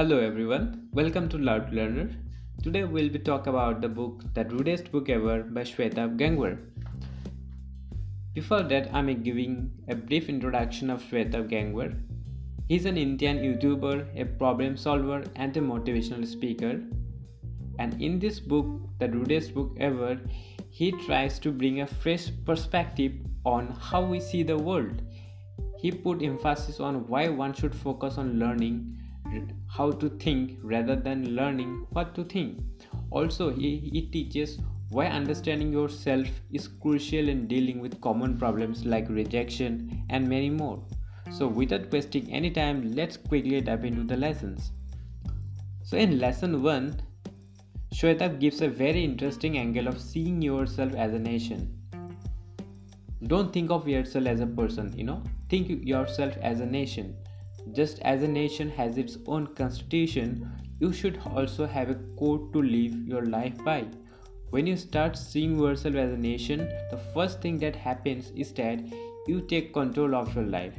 Hello everyone, welcome to Loud Learner. Today we'll be talk about the book The Rudest Book Ever by Shwetabh Gangwar. Before that, I'm giving a brief introduction of Shwetabh Gangwar. He's an Indian YouTuber, a problem solver, and a motivational speaker. And in this book, The Rudest Book Ever, he tries to bring a fresh perspective on how we see the world. He put emphasis on why one should focus on learning how to think rather than learning what to think. Also, he teaches why understanding yourself is crucial in dealing with common problems like rejection and many more. So, without wasting any time, let's quickly dive into the lessons. So, in lesson 1, Shwetabh gives a very interesting angle of seeing yourself as a nation. Don't think of yourself as a person, think yourself as a nation. Just as a nation has its own constitution, you should also have a code to live your life by. When you start seeing yourself as a nation, the first thing that happens is that you take control of your life.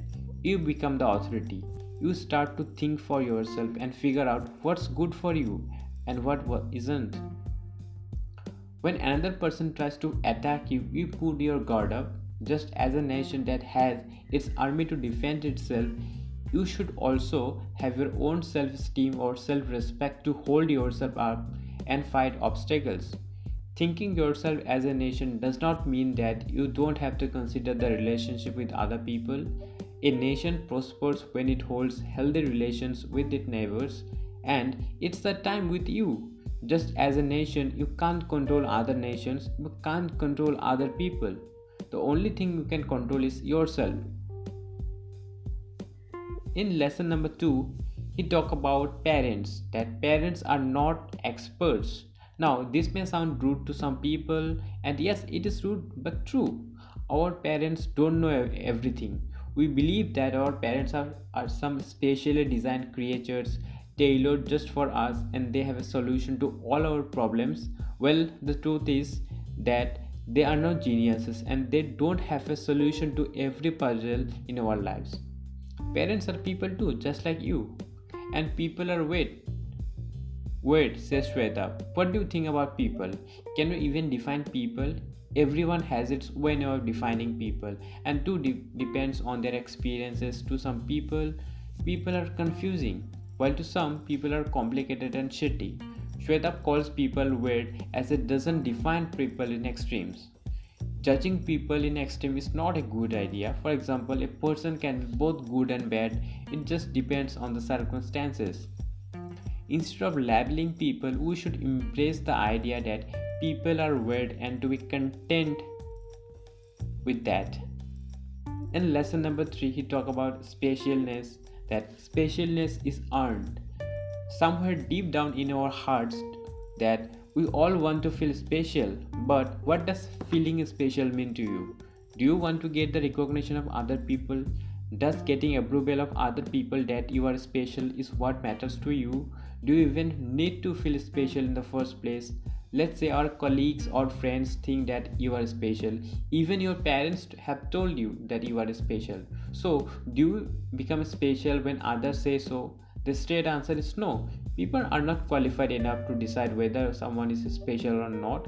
You become the authority. You start to think for yourself and figure out what's good for you and what isn't. When another person tries to attack you, you put your guard up. Just as a nation that has its army to defend itself, you should also have your own self esteem or self respect to hold yourself up and fight obstacles. Thinking yourself as a nation does not mean that you don't have to consider the relationship with other people. A nation prospers when it holds healthy relations with its neighbors, and it's the time with you. Just as a nation, you can't control other nations, you can't control other people. The only thing you can control is yourself. In lesson number 2, he talked about parents, that parents are not experts. Now, this may sound rude to some people, and yes, it is rude but true. Our parents don't know everything. We believe that our parents are some specially designed creatures tailored just for us and they have a solution to all our problems. Well, the truth is that they are not geniuses and they don't have a solution to every puzzle in our lives. Parents are people too, just like you. And people are Wait, says Shweta. What do you think about people? Can you even define people? Everyone has its way of defining people, and too depends on their experiences. To some people, people are confusing, while to some, people are complicated and shitty. Shweta calls people weird as it doesn't define people in extremes. Judging people in extreme is not a good idea. For example, a person can be both good and bad, it just depends on the circumstances. Instead of labeling people, we should embrace the idea that people are weird and to be content with that. In lesson number 3, he talked about specialness, that specialness is earned. Somewhere deep down in our hearts, that we all want to feel special, but what does feeling special mean to you? Do you want to get the recognition of other people? Does getting approval of other people that you are special is what matters to you? Do you even need to feel special in the first place? Let's say our colleagues or friends think that you are special. Even your parents have told you that you are special. So, do you become special when others say so? The straight answer is no. People are not qualified enough to decide whether someone is special or not.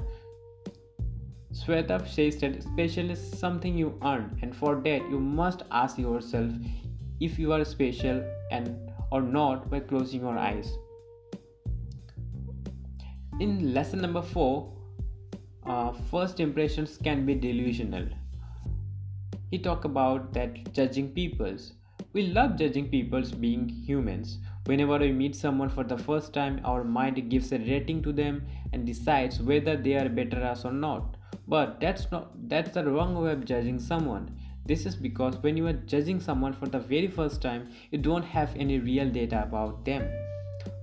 Shwetabh says that special is something you earn, and for that you must ask yourself if you are special and or not by closing your eyes. In lesson number 4, first impressions can be delusional. He talked about that judging peoples. We love judging peoples being humans. Whenever we meet someone for the first time, our mind gives a rating to them and decides whether they are better us or not. But that's the wrong way of judging someone. This is because when you are judging someone for the very first time, you don't have any real data about them.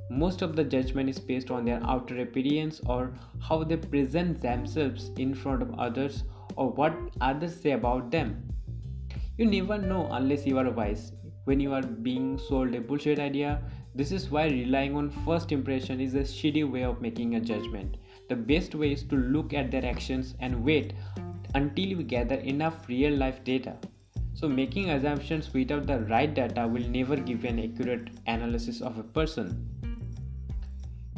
Most of the judgment is based on their outer appearance or how they present themselves in front of others or what others say about them. You never know unless you are wise. When you are being sold a bullshit idea, this is why relying on first impression is a shitty way of making a judgment. The best way is to look at their actions and wait until you gather enough real life data. So making assumptions without the right data will never give an accurate analysis of a person.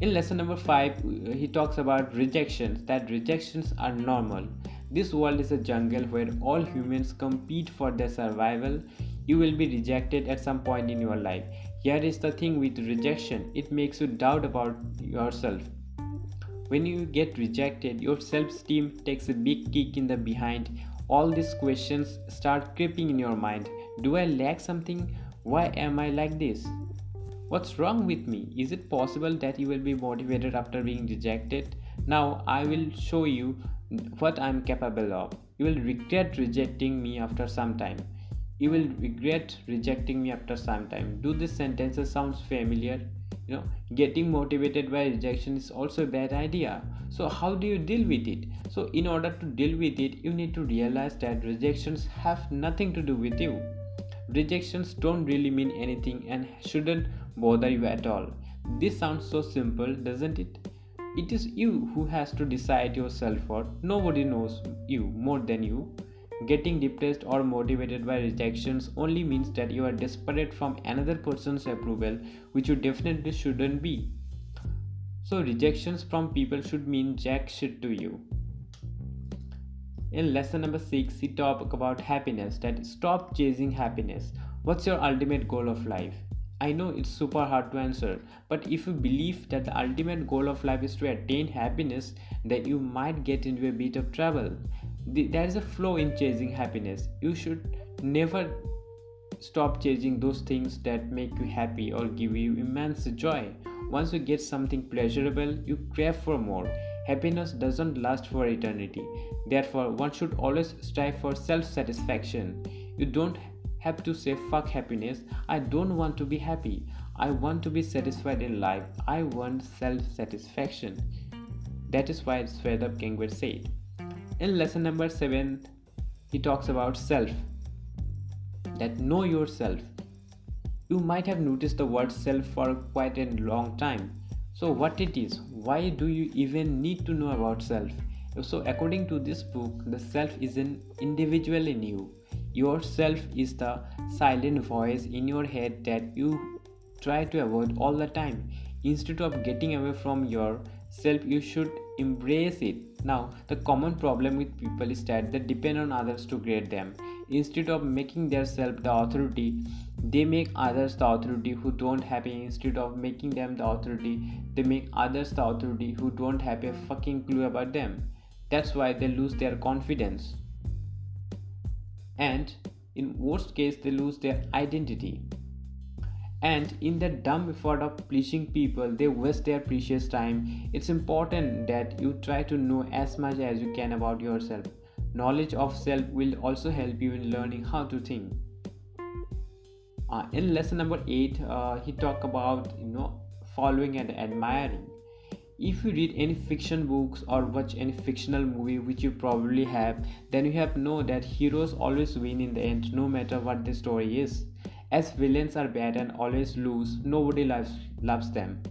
In lesson number 5, he talks about rejections, that rejections are normal. This world is a jungle where all humans compete for their survival. You will be rejected at some point in your life. Here is the thing with rejection, it makes you doubt about yourself. When you get rejected, your self-esteem takes a big kick in the behind. All these questions start creeping in your mind. Do I lack something? Why am I like this? What's wrong with me? Is it possible that you will be motivated after being rejected? Now I will show you what I am capable of. You will regret rejecting me after some time. You will regret rejecting me after some time. Do these sentences sound familiar? Getting motivated by rejection is also a bad idea. So how do you deal with it? So in order to deal with it, you need to realize that rejections have nothing to do with you. Rejections don't really mean anything and shouldn't bother you at all. This sounds so simple, doesn't it? It is you who has to decide your self-worth. Nobody knows you more than you. Getting depressed or motivated by rejections only means that you are desperate from another person's approval, which you definitely shouldn't be. So rejections from people should mean jack shit to you. In lesson number 6, he talks about happiness, that stop chasing happiness. What's your ultimate goal of life? I know it's super hard to answer, but if you believe that the ultimate goal of life is to attain happiness, then you might get into a bit of trouble. There is a flaw in chasing happiness. You should never stop chasing those things that make you happy or give you immense joy. Once you get something pleasurable, you crave for more. Happiness doesn't last for eternity. Therefore, one should always strive for self-satisfaction. You don't have to say fuck happiness. I don't want to be happy. I want to be satisfied in life. I want self-satisfaction. That is why Shwetabh Gangwar said. In lesson number 7, he talks about self. That know yourself. You might have noticed the word self for quite a long time. So what it is? Why do you even need to know about self? So according to this book, the self is an individual in you. Your self is the silent voice in your head that you try to avoid all the time. Instead of getting away from yourself, you should embrace it. Now, the common problem with people is that they depend on others to grade them. Instead of making their self the authority, they make others the authority who don't have it. Instead of making them the authority, they make others the authority who don't have a fucking clue about them. That's why they lose their confidence. And in worst case, they lose their identity. And in the dumb effort of pleasing people, they waste their precious time. It's important that you try to know as much as you can about yourself. Knowledge of self will also help you in learning how to think. In lesson number 8, he talked about following and admiring. If you read any fiction books or watch any fictional movie, which you probably have, then you have know that heroes always win in the end, no matter what the story is. As villains are bad and always lose, nobody loves them.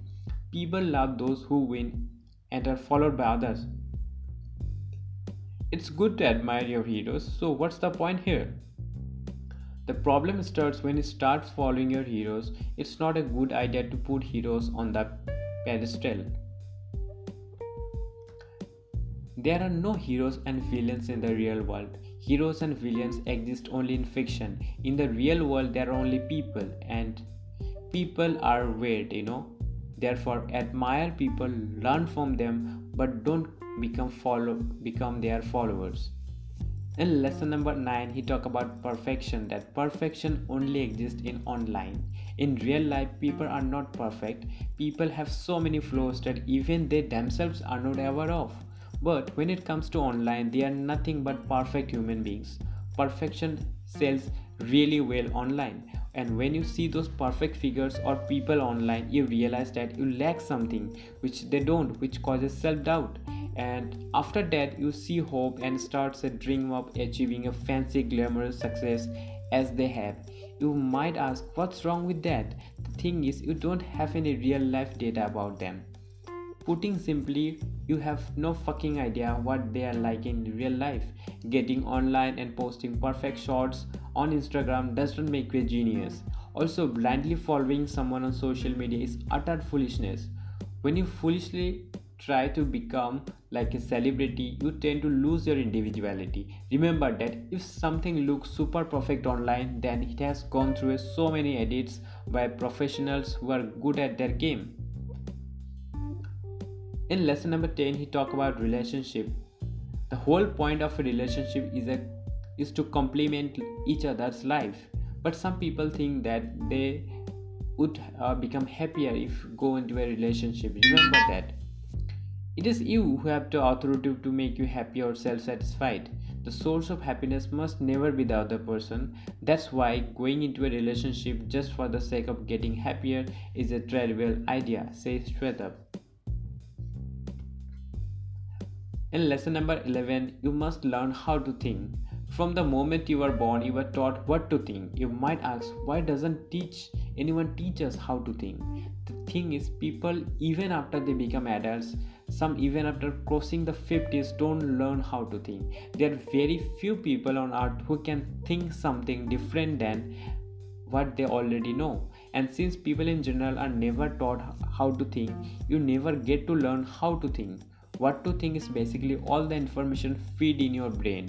People love those who win and are followed by others. It's good to admire your heroes, so what's the point here? The problem starts when you start following your heroes. It's not a good idea to put heroes on the pedestal. There are no heroes and villains in the real world. Heroes and villains exist only in fiction. In the real world, there are only people, and people are weird, Therefore, admire people, learn from them, but don't become their followers. In lesson number 9, he talked about perfection, that perfection only exists in online. In real life, people are not perfect. People have so many flaws that even they themselves are not aware of. But when it comes to online, they are nothing but perfect human beings. Perfection sells really well online. And when you see those perfect figures or people online, you realize that you lack something which they don't, which causes self-doubt. And after that, you see hope and starts a dream of achieving a fancy glamorous success as they have. You might ask, what's wrong with that? The thing is, you don't have any real life data about them. Putting simply, you have no fucking idea what they are like in real life. Getting online and posting perfect shots on Instagram doesn't make you a genius. Also, blindly following someone on social media is utter foolishness. When you foolishly try to become like a celebrity, you tend to lose your individuality. Remember that if something looks super perfect online, then it has gone through so many edits by professionals who are good at their game. In lesson number 10, he talked about relationship. The whole point of a relationship is to complement each other's life. But some people think that they would become happier if go into a relationship. Remember that it is you who have the authority to make you happy or self-satisfied. The source of happiness must never be the other person. That's why going into a relationship just for the sake of getting happier is a terrible idea, says Shwetabh. In lesson number 11, you must learn how to think. From the moment you are born, you are taught what to think. You might ask, why doesn't anyone teach us how to think? The thing is, people, even after they become adults, some even after crossing the 50s, don't learn how to think. There are very few people on earth who can think something different than what they already know. And since people in general are never taught how to think, you never get to learn how to think. What to think is basically all the information feed in your brain.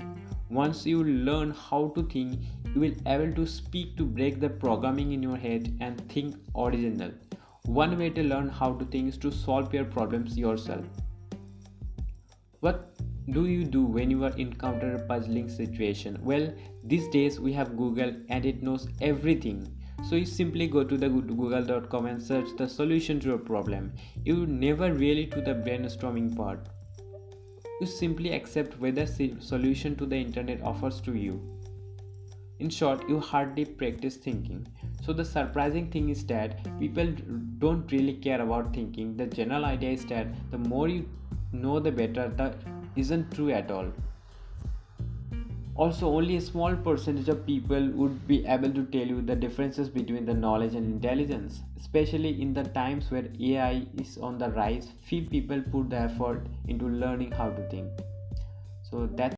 Once you learn how to think, you will be able to speak to break the programming in your head and think original. One way to learn how to think is to solve your problems yourself. What do you do when you are encounter a puzzling situation? Well, these days we have Google and it knows everything. So you simply go to the google.com and search the solution to your problem. You never really do the brainstorming part. You simply accept whether solution to the internet offers to you. In short, you hardly practice thinking. So the surprising thing is that people don't really care about thinking. The general idea is that the more you know, the better. That isn't true at all. Also, only a small percentage of people would be able to tell you the differences between the knowledge and intelligence. Especially in the times where AI is on the rise, few people put the effort into learning how to think. So that's